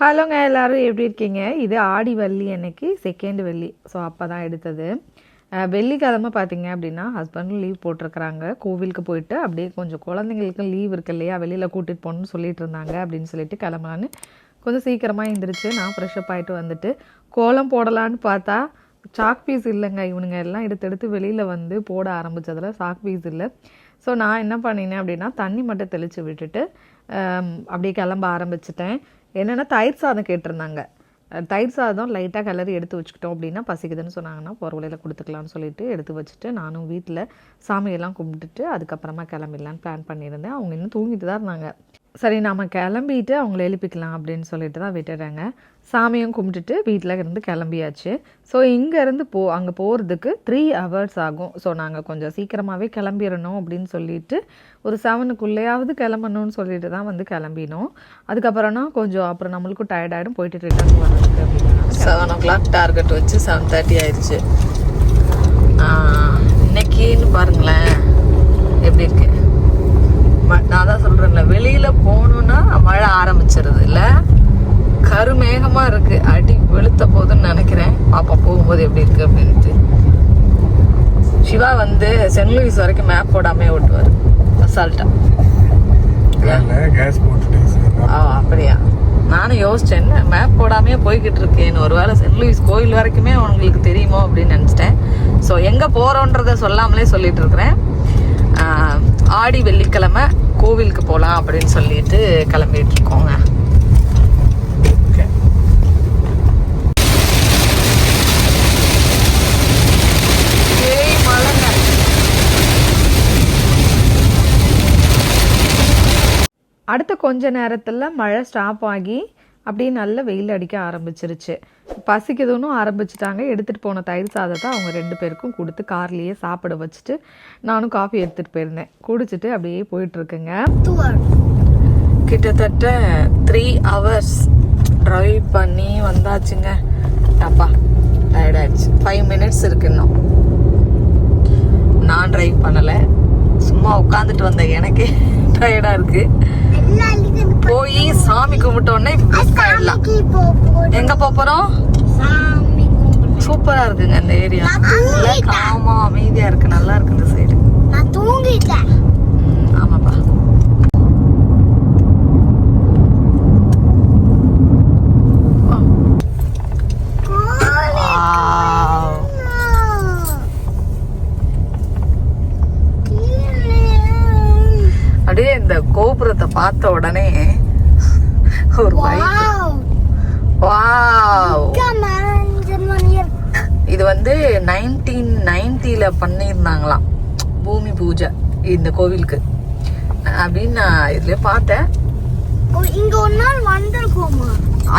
ஹலோங்க எல்லோரும் எப்படி இருக்கீங்க? இது ஆடி வெள்ளி அன்னைக்கு செகண்ட் வெள்ளி. ஸோ அப்போ தான் எடுத்தது. வெள்ளிக்கிழமை பார்த்தீங்க அப்படின்னா ஹஸ்பண்டும் லீவ் போட்டிருக்கிறாங்க. கோவிலுக்கு போயிட்டு அப்படியே கொஞ்சம் குழந்தைங்களுக்கு லீவ் இருக்கு இல்லையா, வெளியில் கூட்டிகிட்டு போகணுன்னு சொல்லிட்டு இருந்தாங்க அப்படின்னு சொல்லிட்டு கிளம்பலான்னு கொஞ்சம் சீக்கிரமாக எழுந்திரிச்சு நான் ஃப்ரெஷ்அப் ஆகிட்டு வந்துட்டு கோலம் போடலான்னு பார்த்தா சாக் பீஸ் இல்லைங்க. இவனுங்க எல்லாம் எடுத்து வெளியில் வந்து போட ஆரம்பித்ததில் சாக் பீஸ் இல்லை. ஸோ நான் என்ன பண்ணினேன் அப்படின்னா தண்ணி மட்டும் தெளித்து விட்டுட்டு அப்படியே கிளம்ப ஆரம்பிச்சிட்டேன். என்னென்னா தயிர் சாதம் கேட்டிருந்தாங்க. தயிர் சாதம் லைட்டாக கிளறி எடுத்து வச்சுக்கிட்டோம் அப்படின்னா பசிக்குதுன்னு சொன்னாங்கன்னா போகிற வழியில் கொடுத்துக்கலான்னு சொல்லிட்டு எடுத்து வச்சுட்டு நானும் வீட்டில் சாமியெல்லாம் கும்பிட்டுட்டு அதுக்கப்புறமா கிளம்பிடலான்னு பிளான் பண்ணியிருந்தேன். அவங்க இன்னும் தூங்கிட்டு தான் இருந்தாங்க. சரி நாம் கிளம்பிட்டு அவங்கள எழுப்பிக்கலாம் அப்படின்னு சொல்லிட்டு தான் விட்டுறாங்க. சாமியும் கும்பிட்டுட்டு வீட்டில் இருந்து கிளம்பியாச்சு. ஸோ இங்கேருந்து அங்கே போகிறதுக்கு 3 hours ஆகும். ஸோ நாங்கள் கொஞ்சம் சீக்கிரமாகவே கிளம்பிடணும் அப்படின்னு சொல்லிட்டு ஒரு 7க்குள்ளேயாவது கிளம்பணும்னு சொல்லிட்டு தான் வந்து கிளம்பினோம். அதுக்கப்புறம்னா கொஞ்சம் அப்புறம் நம்மளுக்கும் டயர்டாகிடும் போயிட்டு ரிட்டர்ன் வர்றதுக்கு அப்படின்னா 7 o'clock டார்கெட் வச்சு 7:30 ஆயிடுச்சு. இன்னைக்குன்னு பாருங்களேன் எப்படி இருக்கு. நான் தான் சொல்கிறேன்ல, வெளியில் போகணுன்னா மழை ஆரம்பிச்சிருது இல்லை, கருமேகமாக இருக்குது. அடி வெளுத்த போதுன்னு நினைக்கிறேன். பாப்பா போகும்போது எப்படி இருக்குது அப்படின்ட்டு. சிவா வந்து சென்ட் லூயிஸ் வரைக்கும் மேப் போடாமே ஓட்டுவார் அசால்ட்டாக. அப்படியா? நானும் யோசித்தேன், என்ன மேப் போடாமே போய்கிட்டு இருக்கேன்னு. ஒரு வேளை சென்ட் லூயிஸ் கோயில் வரைக்குமே உங்களுக்கு தெரியுமோ அப்படின்னு நினச்சிட்டேன். ஸோ எங்கே போகிறோன்றதை சொல்லாமலே சொல்லிட்டு இருக்கிறேன். ஆடி வெள்ளிக்கிழமை கோவிலுக்கு போகலாம் அப்படின்னு சொல்லிட்டு கிளம்பிட்டு இருக்கோங்க. அடுத்த கொஞ்ச நேரத்தில் மழை ஸ்டாப் ஆகி அப்படியே நல்ல வெயில் அடிக்க ஆரம்பிச்சிருச்சு. பசிக்குதுன்னு ஆரம்பிச்சிட்டாங்க. எடுத்துகிட்டு போன தயிர் சாதத்தை அவங்க 2 பேருக்கும் கொடுத்து கார்லேயே சாப்பிட வச்சுட்டு நானும் காஃபி எடுத்துகிட்டு போயிருந்தேன். குடிச்சிட்டு அப்படியே போயிட்டுருக்குங்க. கிட்டத்தட்ட 3 hours ட்ரைவ் பண்ணி வந்தாச்சுங்க. அப்பா டயர்டாயிடுச்சு. 5 minutes இருக்கு இன்னும். நான் ட்ரைவ் பண்ணலை, சும்மா உட்காந்துட்டு வந்தேன். எனக்கே டயர்டாக இருக்குது. போய் சாமி கும்பிட்டோன்னே எங்க போறோம். சூப்பரா இருக்குங்க இந்த ஏரியா. காமா அமைதியா இருக்கு, நல்லா இருக்கு இந்த சைடு. ஆமாப்பா. அப்படியே இந்த கோபுரத்தை பார்த்த உடனே ஒரு இது வந்து 1990 பண்ணியிருந்தாங்களாம் பூமி பூஜை இந்த கோவிலுக்கு அப்படின்னு நான் இதுல பார்த்தேன்.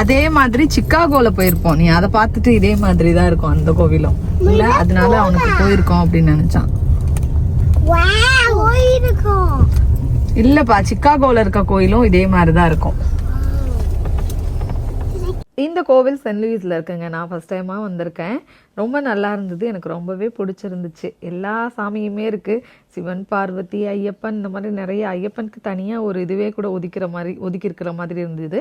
அதே மாதிரி சிக்காகோல போயிருப்போம். நீ அதை பார்த்துட்டு இதே மாதிரி தான் இருக்கும் அந்த கோவிலும் இல்ல, அதனால அவனுக்கு போயிருக்கோம் அப்படின்னு நினைச்சான். இல்லப்பா, சிக்காகோல இருக்க கோயிலும் இதே மாதிரிதான் இருக்கும். இந்த கோவில் சென்ட் லூயிஸில் இருக்குங்க. நான் ஃபஸ்ட் டைமாக வந்திருக்கேன். ரொம்ப நல்லா இருந்தது, எனக்கு ரொம்பவே பிடிச்சிருந்துச்சு. எல்லா சாமியுமே இருக்குது. சிவன், பார்வதி, ஐயப்பன், இந்த மாதிரி நிறைய. ஐயப்பனுக்கு தனியாக ஒரு இதுவே கூட ஒதுக்கியிருக்கிற மாதிரி இருந்தது.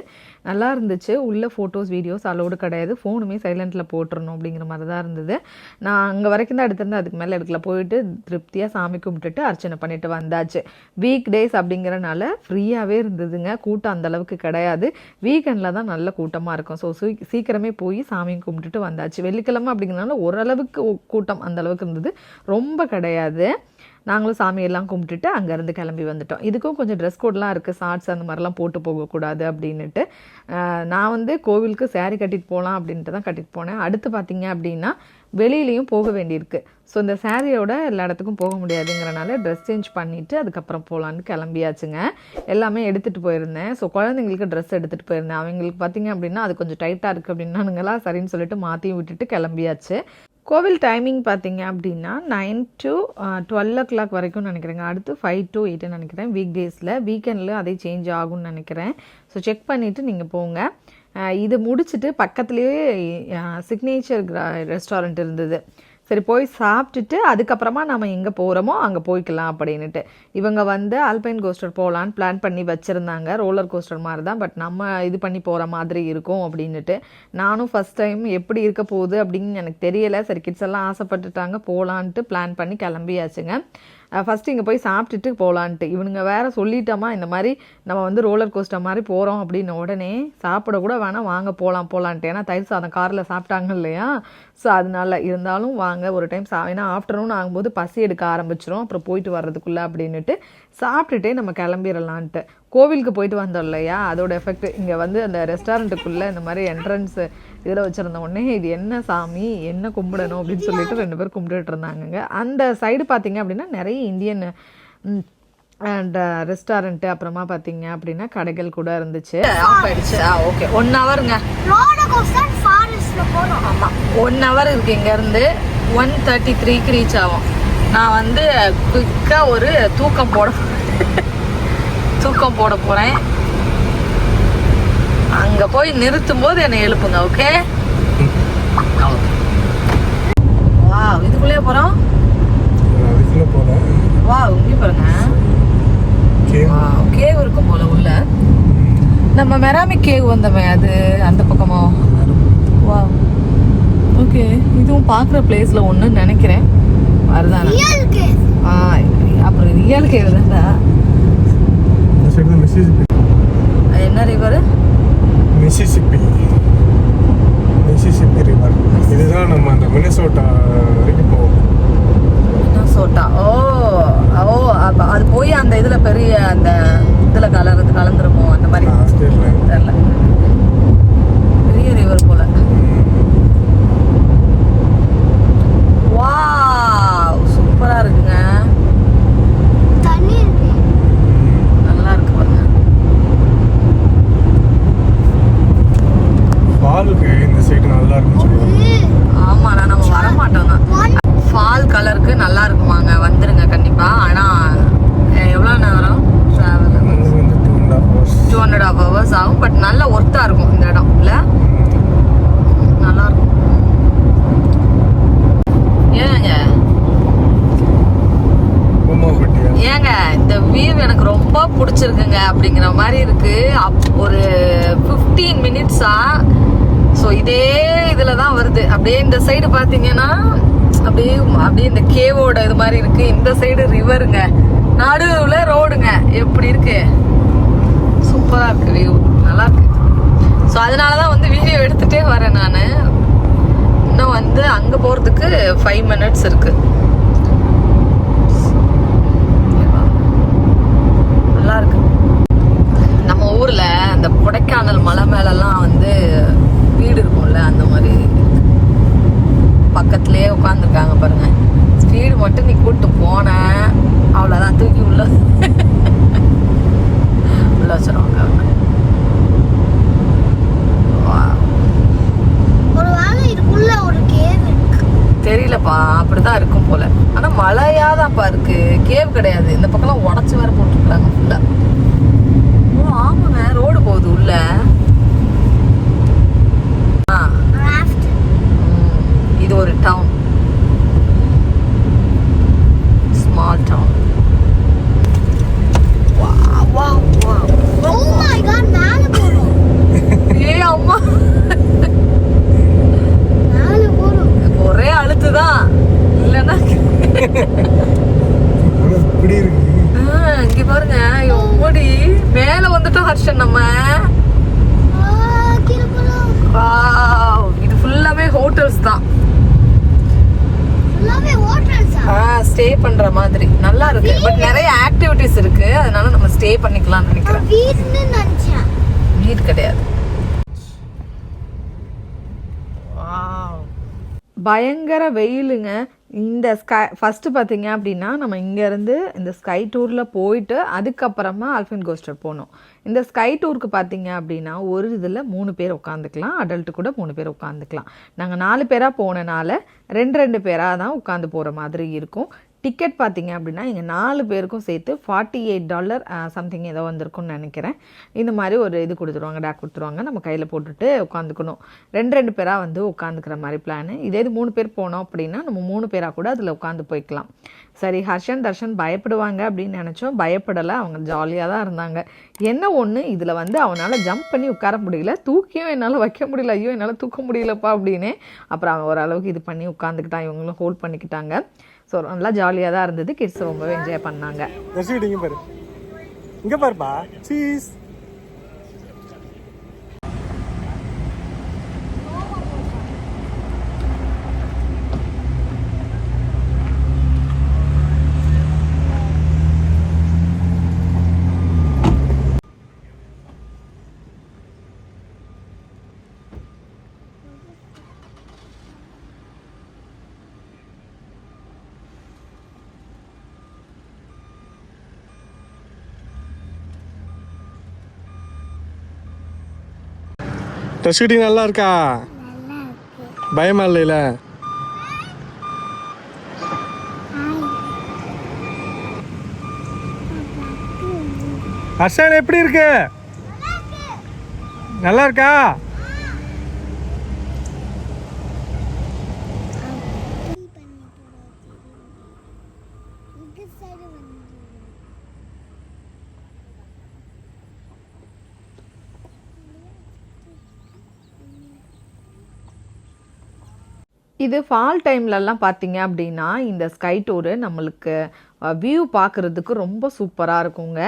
நல்லா இருந்துச்சு. உள்ள ஃபோட்டோஸ் வீடியோஸ் அலோடு கிடையாது. ஃபோனுமே சைலண்டில் போட்டுறணும் அப்படிங்கிற மாதிரி தான் இருந்தது. நான் அங்கே வரைக்கும் தான் எடுத்திருந்தேன், அதுக்கு மேலே எடுக்கல. போயிட்டு திருப்தியாக சாமி கும்பிட்டுட்டு அர்ச்சனை பண்ணிட்டு வந்தாச்சு. வீக் டேஸ் அப்படிங்கிறனால ஃப்ரீயாகவே இருந்ததுங்க. கூட்டம் அந்தளவுக்கு கிடையாது. வீக்கெண்டில் தான் நல்ல கூட்டமாக இருக்கும். ஸோ சீக்கிரமே போய் சாமி கும்பிட்டுட்டு வந்தாச்சு. வெள்ளிக்கிழமை அப்படிங்கிறனால ஓரளவுக்கு கூட்டம் அந்த அளவுக்கு இருந்தது, ரொம்ப கிடையாது. நாங்களும் சாமியெல்லாம் கும்பிட்டுட்டு அங்கேருந்து கிளம்பி வந்துட்டோம். இதுக்கும் கொஞ்சம் ட்ரெஸ் கோட்லாம் இருக்குது. ஷார்ட்ஸ் அந்த மாதிரிலாம் போட்டு போகக்கூடாது அப்படின்னுட்டு நான் வந்து கோவிலுக்கு சேரீ கட்டிட்டு போகலாம் அப்படின்ட்டு தான் கட்டிட்டு போனேன். அடுத்து பார்த்தீங்க அப்படின்னா வெளியிலையும் போக வேண்டியிருக்கு. ஸோ இந்த சேரீயோட எல்லா இடத்துக்கும் போக முடியாதுங்கிறனால ட்ரெஸ் சேஞ்ச் பண்ணிவிட்டு அதுக்கப்புறம் போகலான்னு கிளம்பியாச்சுங்க. எல்லாமே எடுத்துகிட்டு போயிருந்தேன். ஸோ குழந்தைங்களுக்கு ட்ரெஸ் எடுத்துகிட்டு போயிருந்தேன். அவங்களுக்கு பார்த்தீங்க அப்படின்னா அது கொஞ்சம் டைட்டாக இருக்குது அப்படின்னானுங்களா, சரின்னு சொல்லிட்டு மாற்றியும் விட்டுட்டு கிளம்பியாச்சு. கோவில் டைமிங் பார்த்தீங்க அப்படின்னா 9 to 12 o'clock வரைக்கும் நினைக்கிறேங்க. அடுத்து 5 to 8 நினைக்கிறேன் வீக் டேஸில். வீக்கெண்டில் அதே சேஞ்ச் ஆகும்னு நினைக்கிறேன். ஸோ செக் பண்ணிவிட்டு நீங்கள் போங்க. இது முடிச்சுட்டு பக்கத்துலேயே சிக்னேச்சர் ரெஸ்டாரண்ட் இருந்தது. சரி போய் சாப்பிட்டுட்டு அதுக்கப்புறமா நம்ம எங்கே போகிறோமோ அங்கே போய்க்கலாம் அப்படின்னுட்டு. இவங்க வந்து ஆல்பைன் கோஸ்டர் போகலான்னு பிளான் பண்ணி வச்சுருந்தாங்க. ரோலர் கோஸ்டர் மாதிரி தான், பட் நம்ம இது பண்ணி போகிற மாதிரி இருக்கும் அப்படின்னுட்டு. நானும் ஃபஸ்ட் டைம் எப்படி இருக்க போகுது அப்படின்னு எனக்கு தெரியலை. சரி கிட்ஸ் எல்லாம் ஆசைப்பட்டுட்டாங்க, போகலான்ட்டு பிளான் பண்ணி கிளம்பியாச்சுங்க. ஃபஸ்ட்டு இங்கே போய் சாப்பிட்டுட்டு போகலான்ட்டு. இவனுங்க வேறு சொல்லிட்டோமா இந்த மாதிரி நம்ம வந்து ரோலர் கோஸ்டர் மாதிரி போகிறோம் அப்படின்னு உடனே சாப்பிடக்கூட வேணாம், வாங்க போகலான்ட்டு. ஏன்னா தயிர் சாதம் காரில் சாப்பிட்டாங்க இல்லையா, ஸோ அதனால இருந்தாலும் வாங்க ஒரு டைம் ஏன்னா ஆஃப்டர்நூன் ஆகும்போது பசி எடுக்க ஆரம்பிச்சிரும் அப்புறம் போயிட்டு வர்றதுக்குள்ளே அப்படின்னுட்டு சாப்பிட்டுட்டே நம்ம கிளம்பிடலான்ட்டு. கோவிலுக்கு போயிட்டு வந்தோம் இல்லையா, அதோட எஃபெக்ட் இங்கே வந்து அந்த ரெஸ்டாரண்ட்டுக்குள்ளே இந்த மாதிரி என்ட்ரன்ஸு இதில் வச்சுருந்த உடனே இது என்ன சாமி என்ன கும்பிடணும் அப்படின்னு சொல்லிட்டு 2 பேர் கும்பிட்டுட்டு இருந்தாங்க. அந்த சைடு பார்த்தீங்க அப்படின்னா நிறைய இந்தியன் அண்ட் ரெஸ்டாரண்ட்டு அப்புறமா பார்த்தீங்க அப்படின்னா கடைகள் கூட இருந்துச்சு. ஆஃப் ஆயிடுச்சு. ஓகே 1 ஹவருங்க. ஆமாம் 1 ஹவர் இருக்குது இங்கேருந்து. 1:33க்கு ரீச் ஆகும். நான் வந்து குயிக்காக ஒரு தூக்கம் போட போகிறேன். அங்கே போய் நிறுத்தும் போது என்னை எழுப்புங்க. ஓகே வா இதுக்குள்ளேயே போகிறோம். வா இங்கே பாருங்க, கேவ் இருக்கும் போல உள்ள. நம்ம மெராமிக் கேவ் வந்தோமே அது அந்த பக்கமா. வா ஓகே இதுவும் பார்க்குற பிளேஸில் ஒன்றுன்னு நினைக்கிறேன். அதுதானே அப்புறம் ரியல் கேவ் தான்டா. என்ன ரிவர்? Mississippi river. இதுதான் நம்ம அந்த மினசோட்டா வரைக்கும் போவோம். மினசோட்டா. ஓ அது போய் அந்த இதில் பெரிய அந்த இதில் கலந்துருமோ அந்த மாதிரி தெரியல. பெரிய ரிவர் போல. வாவ் சூப்பராக இருக்குங்க. நல்லா இருக்கு பாருங்க. ஃபாலுக்கு இந்த சைடு நல்லா இருக்குன்னு சொல்லுவாங்க. ஆமாண்ணா நம்ம வர மாட்டோம் தான். ஃபால் கலருக்கு நல்லா இருக்குமாங்க, வந்துருங்க கண்டிப்பாக. ஆனால் எவ்வளோ நேரம் ட்ராவல்? 2.5 hours ஆகும். பட் நல்ல ஒர்த்தாக இருக்கும் இந்த இடம் இல்லை? நல்லா இருக்கும். ஏங்க இந்த வியூ எனக்கு ரொம்ப பிடிச்சிருக்குங்க அப்படிங்கிற மாதிரி இருக்கு. ஒரு 15 மினிட்ஸா ஸோ இதே இதில் தான் வருது. அப்படியே இந்த சைடு பார்த்தீங்கன்னா அப்படியே இந்த கேவோட இது மாதிரி இருக்கு. இந்த சைடு ரிவருங்க, நடுவில் ரோடுங்க. எப்படி இருக்கு? சூப்பராக இருக்கு, வியூ நல்லா இருக்கு. ஸோ அதனால தான் வந்து வீடியோ எடுத்துகிட்டே வரேன் நான். இன்னும் வந்து அங்கே போகிறதுக்கு 5 minutes இருக்கு. நல்லா இருக்கு. நம்ம ஊர்ல அந்த கொடைக்கானல் மலை மேலெல்லாம் வந்து வீடு இருக்கும்ல, அந்த மாதிரி பக்கத்துலயே உட்காந்துருக்காங்க பாருங்க. ஸ்பீடு மட்டும் நீ கூப்பிட்டு போன அவ்வளோதான், தூக்கி உள்ள வச்சிருவாங்க. தெரியலப்பா, அப்படிதான் இருக்கும் போல. ஆனா மழையாதான்ப்பா இருக்கு, கேவ் கிடையாது. இந்த பக்கம்லாம் உடச்சி வேற போட்டுருக்காங்க ஃபுல்லா. ஓ ஆமாங்க, ரோடு போகுது உள்ள. இது ஒரு டவுன், ஸ்மால் டவுன். ஏ அம்மா ஒரே அழுத்துதான் இல்லைன்னா. இங்க பாருங்க ஓடி மேல வந்துட்டோம் ஹர்ஷன். நம்ம இது ஃபுல்லாவே ஹோட்டல்ஸ் தான், ஸ்டே பண்ற மாதிரி. நல்லா இருக்கு, பட் நிறைய ஆக்டிவிட்டிஸ் இருக்கு, அதனால நம்ம ஸ்டே பண்ணிக்கலாம்னு நினைக்கிறேன். வீடு கிடையாது. பயங்கர வெயிலுங்க. இந்த ஸ்கை ஃபஸ்ட்டு பார்த்தீங்க அப்படின்னா நம்ம இங்கேருந்து இந்த ஸ்கை டூரில் போயிட்டு அதுக்கப்புறமா ஆல்ஃபைன் கோஸ்டர் போனோம். இந்த ஸ்கை டூருக்கு பார்த்தீங்க அப்படின்னா ஒரு இதில் 3 பேர் உட்காந்துக்கலாம், அடல்ட்டு கூட 3 பேர் உட்காந்துக்கலாம். நாங்கள் 4 பேராக போனனால 2 பேராக தான் உட்காந்து போகிற மாதிரி இருக்கும். டிக்கெட் பார்த்தீங்க அப்படின்னா இங்கே 4 பேருக்கும் சேர்த்து $48 சம்திங் ஏதோ வந்திருக்கும்னு நினைக்கிறேன். இந்த மாதிரி ஒரு இது கொடுத்துருவாங்க, டேக் கொடுத்துருவாங்க. நம்ம கையில் போட்டுட்டு உட்காந்துக்கணும். 2 பேராக வந்து உட்காந்துக்கிற மாதிரி பிளானு. இதே இது 3 பேர் போனோம் அப்படின்னா நம்ம 3 பேராக கூட அதில் உட்காந்து போய்க்கலாம். சரி, ஹர்ஷன் தர்ஷன் பயப்படுவாங்க அப்படின்னு நினச்சோம். பயப்படலை, அவங்க ஜாலியாக தான் இருந்தாங்க. என்ன ஒன்று, இதில் வந்து அவனால் ஜம்ப் பண்ணி உட்கார முடியல, தூக்கியும் என்னால் வைக்க முடியல. ஐயோ என்னால் தூக்க முடியலப்பா அப்படின்னு. அப்புறம் அவன் ஓரளவுக்கு இது பண்ணி உட்காந்துக்கிட்டான், இவங்களும் ஹோல்ட் பண்ணிக்கிட்டாங்க. ஸோ நல்லா ஜாலியாக தான் இருந்தது. கிட்ஸ் ரொம்பவே என்ஜாய் பண்ணாங்க. இங்கே பாரு, இங்கே பாருப்பா, சீஸ். ஷூட்டிங் நல்லா இருக்கா? பயமா இல்லைல? ஹர்ஷன் எப்படி இருக்கு? நல்லா இருக்கா? இது ஃபால் டைம்லலாம் பார்த்தீங்க அப்படின்னா இந்த ஸ்கை டூரு நம்மளுக்கு வியூ பார்க்குறதுக்கு ரொம்ப சூப்பராக இருக்குங்க.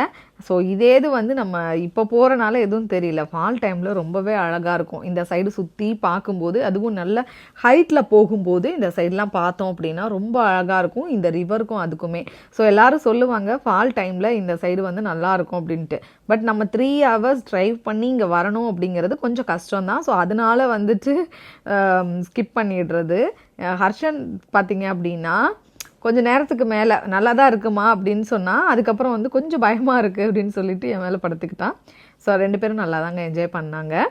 ஸோ இதே இது வந்து நம்ம இப்போ போகிறனால எதுவும் தெரியல. ஃபால் டைமில் ரொம்பவே அழகாக இருக்கும். இந்த சைடு சுற்றி பார்க்கும்போது, அதுவும் நல்ல ஹைட்டில் போகும்போது இந்த சைட்லாம் பார்த்தோம் அப்படின்னா ரொம்ப அழகாக இருக்கும், இந்த ரிவருக்கும் அதுக்குமே. ஸோ எல்லோரும் சொல்லுவாங்க ஃபால் டைமில் இந்த சைடு வந்து நல்லாயிருக்கும் அப்படின்ட்டு. பட் நம்ம 3 hours ட்ரைவ் பண்ணி இங்கே வரணும் அப்படிங்கிறது கொஞ்சம் கஷ்டம்தான். ஸோ அதனால வந்துட்டு ஸ்கிப் பண்ணிடுறது. ஹர்ஷன் பார்த்தீங்க அப்படின்னா கொஞ்சம் நேரத்துக்கு மேலே நல்லா தான் இருக்குமா அப்படின்னு சொன்னால், அதுக்கப்புறம் வந்து கொஞ்சம் பயமாக இருக்குது அப்படின்னு சொல்லிட்டு என் மேலே படுத்துக்கிட்டான். ஸோ 2 பேரும் நல்லா தாங்க என்ஜாய் பண்ணாங்க.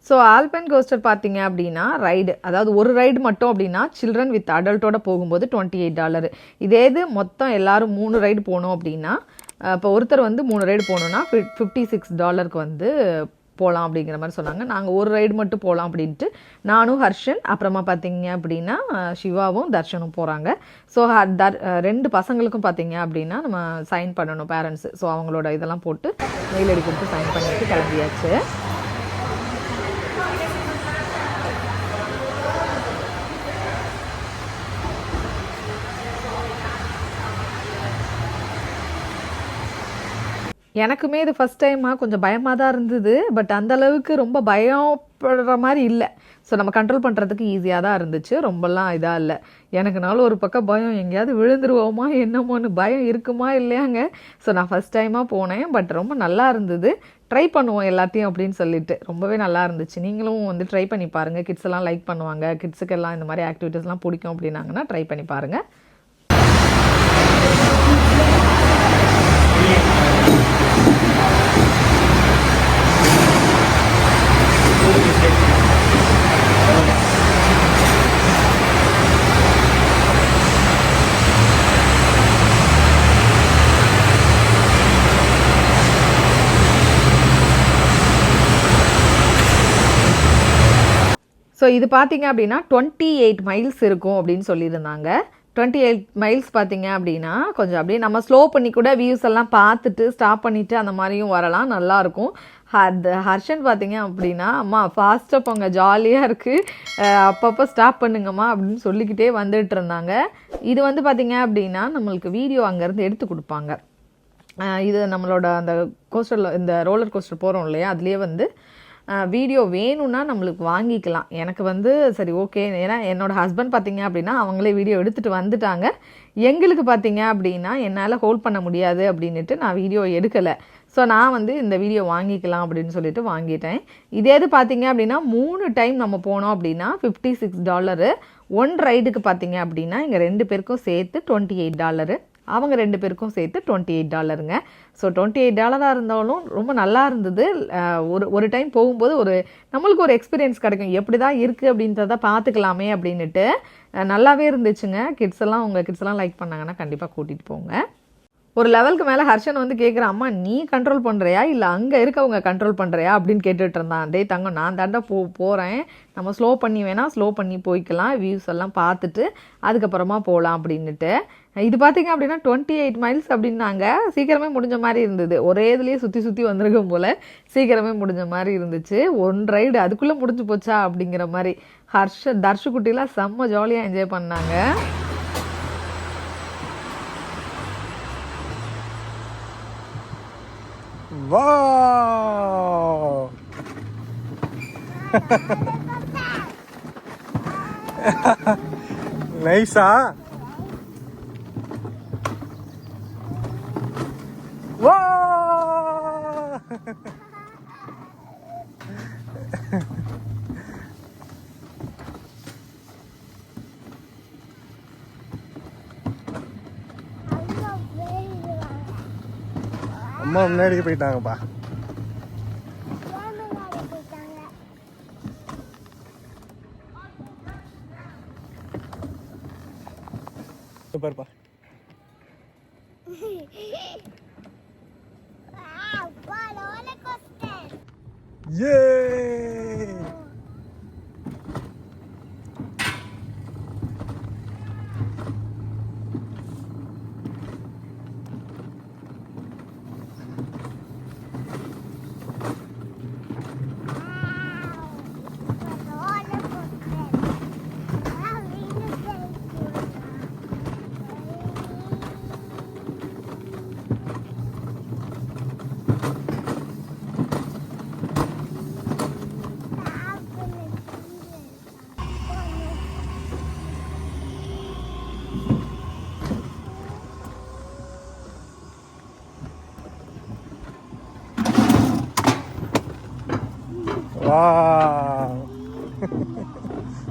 ஸோ ஆல்பைன் கோஸ்டர் பார்த்தீங்க அப்படின்னா ரைடு, அதாவது ஒரு ரைடு மட்டும் அப்படின்னா சில்ட்ரன் வித் அடல்ட்டோட போகும்போது $28. இதே இது மொத்தம் எல்லாரும் 3 ரைடு போகணும் அப்படின்னா, இப்போ ஒருத்தர் வந்து 3 ரைடு போகணுன்னா $56 வந்து போகலாம் அப்படிங்கிற மாதிரி சொன்னாங்க. நாங்கள் ஒரு ரைடு மட்டும் போகலாம் அப்படின்ட்டு நானும் ஹர்ஷன், அப்புறமா பார்த்தீங்க அப்படின்னா சிவாவும் தர்ஷனும் போகிறாங்க. ஸோ 2 பசங்களுக்கும் பார்த்தீங்க அப்படின்னா நம்ம சைன் பண்ணணும் பேரண்ட்ஸு. ஸோ அவங்களோட இதெல்லாம் போட்டு மெயில் ஐடி கொடுத்து சைன் பண்ணிட்டு கிளம்பியாச்சு. எனக்குமே இது ஃபஸ்ட் டைமாக கொஞ்சம் பயமாக தான் இருந்தது. பட் அந்தளவுக்கு ரொம்ப பயப்படுற மாதிரி இல்லை. ஸோ நம்ம கண்ட்ரோல் பண்ணுறதுக்கு ஈஸியாக தான் இருந்துச்சு, ரொம்பலாம் இதாக இல்லை. எனக்குனாலும் ஒரு பக்கம் பயம், எங்கேயாவது விழுந்துருவோமா என்னமோன்னு பயம் இருக்குமா இல்லையாங்க. ஸோ நான் ஃபஸ்ட் டைமாக போனேன். பட் ரொம்ப நல்லா இருந்தது. ட்ரை பண்ணுவோம் எல்லாத்தையும் அப்படின்னு சொல்லிட்டு ரொம்பவே நல்லா இருந்துச்சு. நீங்களும் வந்து ட்ரை பண்ணி பாருங்கள். கிட்ஸ் எல்லாம் லைக் பண்ணுவாங்க. கிட்ஸுக்கெல்லாம் இந்த மாதிரி ஆக்டிவிட்டீஸ்லாம் பிடிக்கும் அப்படின்னாங்கன்னா ட்ரை பண்ணி பாருங்கள். ஸோ இது பார்த்தீங்க அப்படின்னா 28 மைல்ஸ் இருக்கும் அப்படின்னு சொல்லியிருந்தாங்க. 28 மைல்ஸ் பார்த்தீங்க அப்படின்னா கொஞ்சம் அப்படியே நம்ம ஸ்லோ பண்ணி கூட வியூஸ் எல்லாம் பார்த்துட்டு ஸ்டாப் பண்ணிவிட்டு அந்த மாதிரியும் வரலாம், நல்லாயிருக்கும். ஹர்ஷன் பார்த்தீங்க அப்படின்னா அம்மா ஃபாஸ்ட்டாக போங்க ஜாலியாக இருக்குது அப்பப்போ ஸ்டாப் பண்ணுங்கம்மா அப்படின்னு சொல்லிக்கிட்டே வந்துட்டு இருந்தாங்க. இது வந்து பார்த்தீங்க அப்படின்னா நம்மளுக்கு வீடியோ அங்கேருந்து எடுத்து கொடுப்பாங்க. இது நம்மளோட அந்த கோஸ்டரில் இந்த ரோலர் கோஸ்டர் போகிறோம் இல்லையா, அதுலேயே வந்து வீடியோ வேணும்னா நம்மளுக்கு வாங்கிக்கலாம். எனக்கு வந்து சரி ஓகே, ஏன்னா என்னோடய ஹஸ்பண்ட் பார்த்தீங்க அப்படின்னா அவங்களே வீடியோ எடுத்துகிட்டு வந்துட்டாங்க. எங்களுக்கு பார்த்தீங்க அப்படின்னா என்னால் ஹோல்ட் பண்ண முடியாது அப்படின்ட்டு நான் வீடியோ எடுக்கலை. ஸோ நான் வந்து இந்த வீடியோ வாங்கிக்கலாம் அப்படின்னு சொல்லிட்டு வாங்கிட்டேன். இதே இது பார்த்தீங்க அப்படின்னா 3 டைம் நம்ம போனோம் அப்படின்னா $56. 1 ரைடுக்கு பார்த்தீங்க அப்படின்னா இங்கே 2 பேருக்கும் சேர்த்து $28, அவங்க 2 பேருக்கும் சேர்த்து $28ங்க. ஸோ $28 இருந்தாலும் ரொம்ப நல்லா இருந்தது. ஒரு டைம் போகும்போது நம்மளுக்கு ஒரு எக்ஸ்பீரியன்ஸ் கிடைக்கும், எப்படி தான் இருக்குது அப்படின்றத பார்த்துக்கலாமே அப்படின்ட்டு நல்லாவே இருந்துச்சுங்க. உங்கள் கிட்ஸ் எல்லாம் லைக் பண்ணாங்கன்னா கண்டிப்பாக கூட்டிகிட்டு போங்க. ஒரு லெவலுக்கு மேலே ஹர்ஷன் வந்து கேட்குறான், அம்மா நீ கண்ட்ரோல் பண்ணுறியா இல்லை அங்கே இருக்கவங்க கண்ட்ரோல் பண்ணுறியா அப்படின்னு கேட்டுட்டு இருந்தான். டே தங்கம், நான் தாண்டா போகிறேன், நம்ம ஸ்லோ பண்ணி போய்க்கலாம், வியூஸ் எல்லாம் பார்த்துட்டு அதுக்கப்புறமா போகலாம் அப்படின்ட்டு. இது பார்த்தீங்க அப்படின்னா 28 மைல்ஸ் அப்படின்னாங்க. சீக்கிரமே முடிஞ்ச மாதிரி இருந்தது. ஒரே இதுலேயே சுற்றி வந்திருக்கும் போல் சீக்கிரமே முடிஞ்ச மாதிரி இருந்துச்சு. 1 ரைடு அதுக்குள்ளே முடிஞ்சு போச்சா அப்படிங்கிற மாதிரி. தர்ஷு குட்டிலாம் செம்ம ஜாலியாக என்ஜாய் பண்ணாங்க. Wow! Nice, huh? Wow! அம்மா முன்னாடி போயிட்டாங்கப்பா. பாருப்பா. Yay!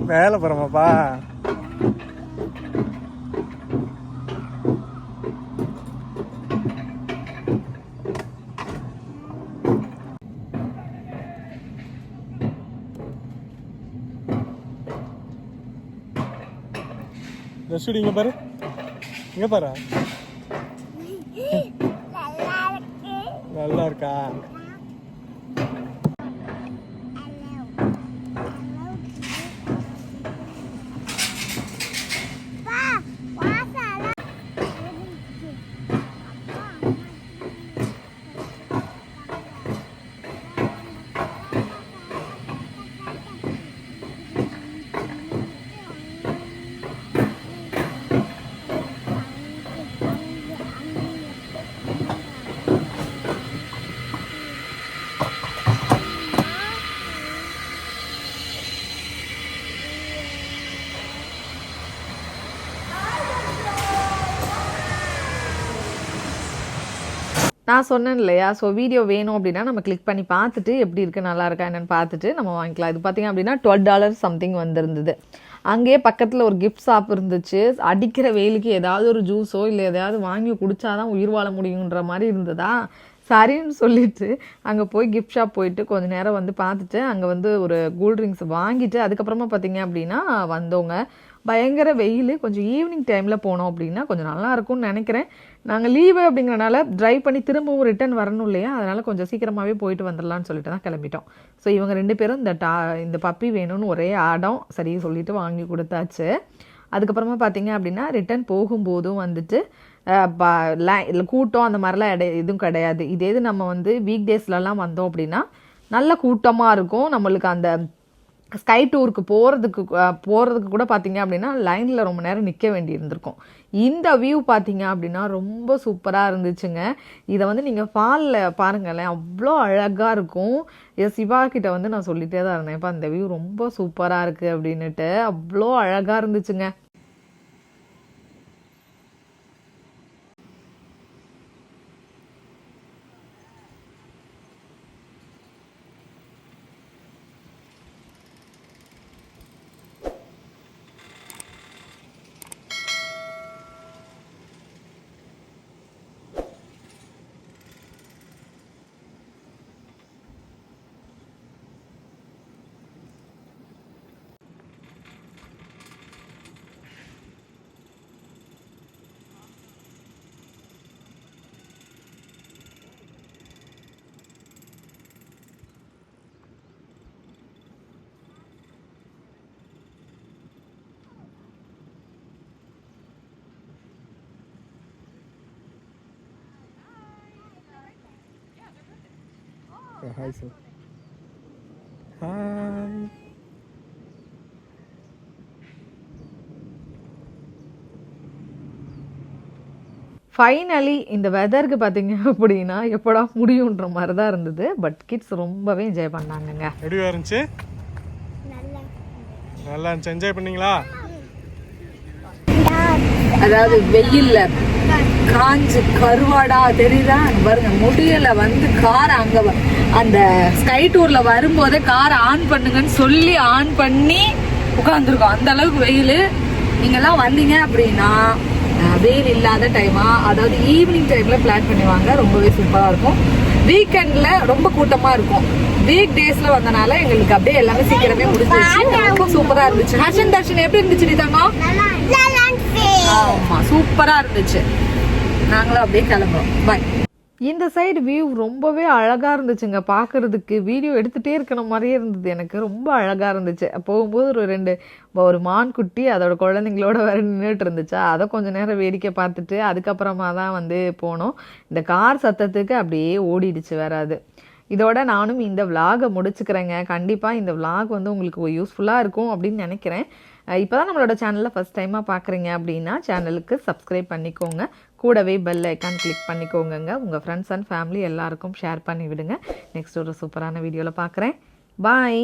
மேலே போகிறோமாப்பா. ரஷுடி இங்கே பாரு, இங்கே பாரு. நல்லா இருக்கா? நான் சொன்னேன் இல்லையா, ஸோ வீடியோ வேணும் அப்படின்னா நம்ம கிளிக் பண்ணி பார்த்துட்டு எப்படி இருக்குது நல்லா இருக்கா என்னென்னு பார்த்துட்டு நம்ம வாங்கிக்கலாம். இது பார்த்திங்க அப்படின்னா $12 சம்திங் வந்திருந்தது. அங்கேயே பக்கத்தில் ஒரு கிஃப்ட் ஷாப் இருந்துச்சு. அடிக்கிற வெயிலுக்கு ஏதாவது ஒரு ஜூஸோ இல்லை எதையாவது வாங்கி குடித்தாதான் உயிர் வாழ முடியுன்ற மாதிரி இருந்ததா. சரின்னு சொல்லிட்டு அங்கே போய் கிஃப்ட் ஷாப் போயிட்டு கொஞ்சம் நேரம் வந்து பார்த்துட்டு அங்கே வந்து ஒரு கூல்ட்ரிங்க்ஸ் வாங்கிட்டு அதுக்கப்புறமா பார்த்திங்க அப்படின்னா வந்தோங்க. பயங்கர வெயில். கொஞ்சம் ஈவினிங் டைமில் போனோம் அப்படின்னா கொஞ்சம் நல்லா இருக்கும்னு நினைக்கிறேன். நாங்கள் லீவு அப்படிங்கிறனால ட்ரைவ் பண்ணி திரும்பவும் ரிட்டர்ன் வரணும் இல்லையா, அதனால் கொஞ்சம் சீக்கிரமாகவே போயிட்டு வந்துடலான்னு சொல்லிட்டு தான் கிளம்பிட்டோம். ஸோ இவங்க 2 பேரும் இந்த பப்பி வேணும்னு ஒரே ஆடம் சரி சொல்லிட்டு வாங்கி கொடுத்தாச்சு. அதுக்கப்புறமா பார்த்தீங்க அப்படின்னா ரிட்டர்ன் போகும்போதும் வந்துட்டு இல்லை கூட்டம் அந்த மாதிரிலாம் எதுவும் கிடையாது. இதே இது நம்ம வந்து வீக் டேஸ்லலாம் வந்தோம் அப்படின்னா நல்ல கூட்டமாக இருக்கும். நம்மளுக்கு அந்த ஸ்கை டூருக்கு போகிறதுக்கு கூட பார்த்தீங்க அப்படின்னா லைனில் ரொம்ப நேரம் நிற்க வேண்டி இருந்திருக்கும். இந்த வியூ பார்த்தீங்க அப்படின்னா ரொம்ப சூப்பராக இருந்துச்சுங்க. இதை வந்து நீங்கள் ஃபாலில் பாருங்களேன், அவ்வளோ அழகாக இருக்கும். இதை சிவா கிட்ட வந்து நான் சொல்லிகிட்டே தான் இருந்தேன், இப்போ அந்த வியூ ரொம்ப சூப்பராக இருக்குது அப்படின்னுட்டு. அவ்வளோ அழகாக இருந்துச்சுங்க. Hi sir. Hi. ஃபைனலி இந்த வெதருக்கு பார்த்தீங்க அப்படின்னா எப்படா முடியுன்ற மாதிரி தான் இருந்தது. பட் கிட்ஸ் ரொம்பவே என்ஜாய் பண்ணாங்கங்க. எப்படியா இருந்துச்சு? நல்லா இருந்துச்சு. என்ஜாய் பண்ணீங்களா? அதாவது வெயில்ல காஞ்சு கருவாடா தெரியுதா பாருங்க, முடியல வந்து கார் அங்க அந்த ஸ்கை டூர்ல வரும்போதே கார் ஆன் பண்ணுங்கன்னு சொல்லி ஆன் பண்ணி உட்காந்துருக்கோம். அந்த அளவுக்கு வெயில். நீங்கெல்லாம் வந்தீங்க அப்படின்னா வெயில் இல்லாத டைமா, அதாவது ஈவினிங் டைம்ல பிளான் பண்ணுவாங்க, ரொம்பவே சூப்பரா இருக்கும். வீக்கெண்ட்ல ரொம்ப கூட்டமா இருக்கும். வீக் டேஸ்ல வந்தனால எங்களுக்கு அப்படியே எல்லாமே சீக்கிரமே முடிஞ்சிருச்சு. ரொம்ப சூப்பரா இருந்துச்சு. ஹர்ஷன் தர்ஷன் எப்படி இருந்துச்சு தங்கம்? ஆமா சூப்பரா இருந்துச்சு. நாங்களும் அப்படியே கிளம்புறோம். பாய். இந்த சைடு வியூ ரொம்பவே அழகாக இருந்துச்சுங்க பார்க்குறதுக்கு. வீடியோ எடுத்துகிட்டே இருக்கிற மாதிரியே இருந்தது. எனக்கு ரொம்ப அழகாக இருந்துச்சு. போகும்போது ஒரு மான் குட்டி அதோட குழந்தைங்களோட வேறு நின்றுட்டு இருந்துச்சா, அதை கொஞ்சம் நேரம் வேடிக்கை பார்த்துட்டு அதுக்கப்புறமா தான் வந்து போனோம். இந்த கார் சத்தத்துக்கு அப்படியே ஓடிடுச்சு வேற அது. இதோட நானும் இந்த விலாகை முடிச்சுக்கிறேங்க. கண்டிப்பாக இந்த விலாக் வந்து உங்களுக்கு யூஸ்ஃபுல்லாக இருக்கும் அப்படின்னு நினைக்கிறேன். இப்போ தான் நம்மளோட சேனலில் ஃபஸ்ட் டைமாக பார்க்குறீங்க அப்படின்னா சேனலுக்கு சப்ஸ்கிரைப் பண்ணிக்கோங்க. கூடவே பெல் ஐக்கான் கிளிக் பண்ணிக்கோங்க. உங்கள் ஃப்ரெண்ட்ஸ் அண்ட் ஃபேமிலி எல்லாருக்கும் ஷேர் பண்ணி விடுங்க. நெக்ஸ்ட் ஒரு சூப்பரான வீடியோவில் பார்க்குறேன். பாய்.